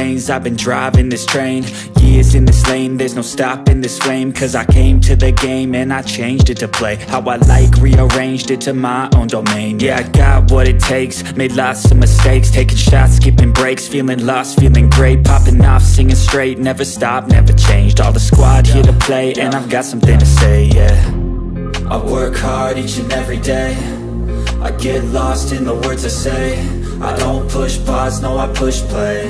lanes, I've been driving this train. Years in this lane, there's no stopping this flame. Cause I came to the game and I changed it to play how I like, rearranged it to my own domain. Yeah, I got what it takes, made lots of mistakes, taking shots, skipping breaks, feeling lost, feeling great, popping off, singing straight, never stopped, never changed. All the squad here to play, and I've got something to say, yeah. I work hard each and every day, I get lost in the words I say. I don't push pause, no I push play.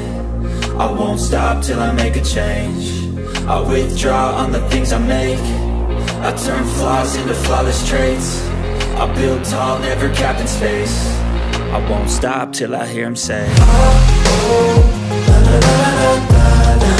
I won't stop till I make a change. I withdraw on the things I make. I turn flaws into flawless traits. I build tall, never capped in space. I won't stop till I hear him say, oh, oh, la, la, la, la, la, la.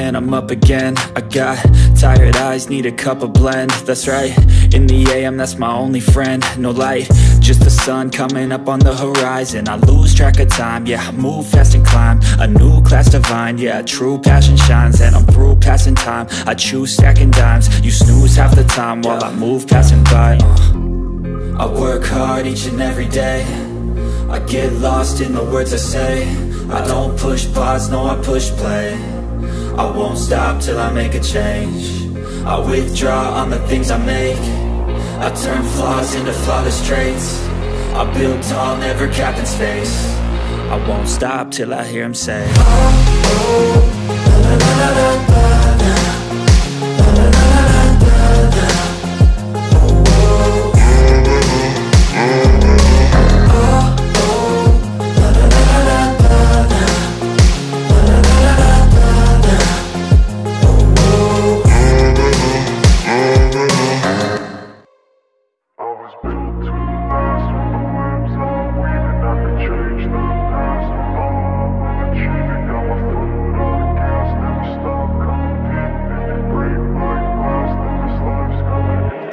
And I'm up again. I got tired eyes, need a cup of blend. That's right, in the AM, that's my only friend. No light, just the sun coming up on the horizon. I lose track of time, yeah, I move fast and climb a new class divine, yeah, true passion shines. And I'm through passing time, I choose stacking dimes. You snooze half the time while I move passing by. I work hard each and every day, I get lost in the words I say. I don't push pause, no I push play. I won't stop till I make a change. I withdraw on the things I make. I turn flaws into flawless traits. I build tall, never capped in space. I won't stop till I hear him say, oh, oh, la, la, la, la, la, la.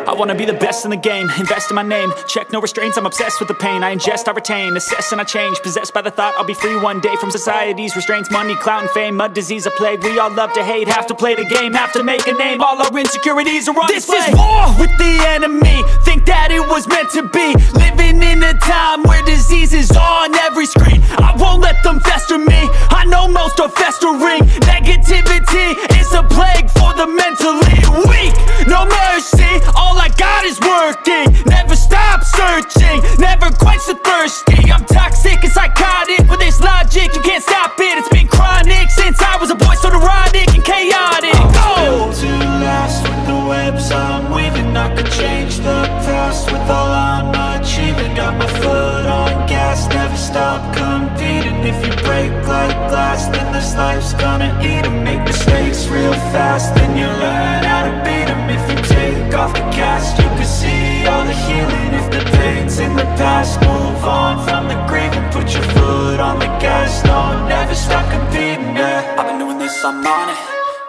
I wanna be the best in the game, invest in my name. Check no restraints, I'm obsessed with the pain. I ingest, I retain, assess and I change. Possessed by the thought I'll be free one day from society's restraints. Money, clout and fame, mud, disease, a plague. We all love to hate, have to play the game, have to make a name. All our insecurities are on display. This is war with the enemy, think that it was meant to be. Living in a time where disease is on every screen. I won't let them fester me, I know most are festering. Negativity is a plague for the mentally weak. No mercy, all I got is working. Never stop searching, never quench the thirsty. I'm toxic and psychotic with this logic, you can't stop it. It's been chronic since I was a boy, so neurotic and chaotic. I'm built to last with the webs I'm weaving. I could change the past with all I'm achieving. Got my foot on gas, never stop competing. If you break like glass, then this life's gonna eat 'em. Make mistakes real fast, then you learn how to beat 'em. If you take off the cast, you can see all the healing. If the pain's in the past, move on from the grave and put your foot on the gas. No, never stop competing, yeah. I've been doing this, I'm on it,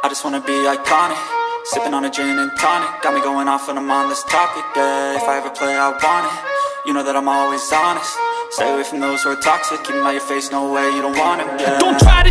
I just wanna be iconic. Sipping on a gin and tonic, got me going off when I'm on this topic, yeah. If I ever play, I want it, you know that I'm always honest. Stay away from those who are toxic, keep them out your face, no way, you don't want them, yeah. Don't try to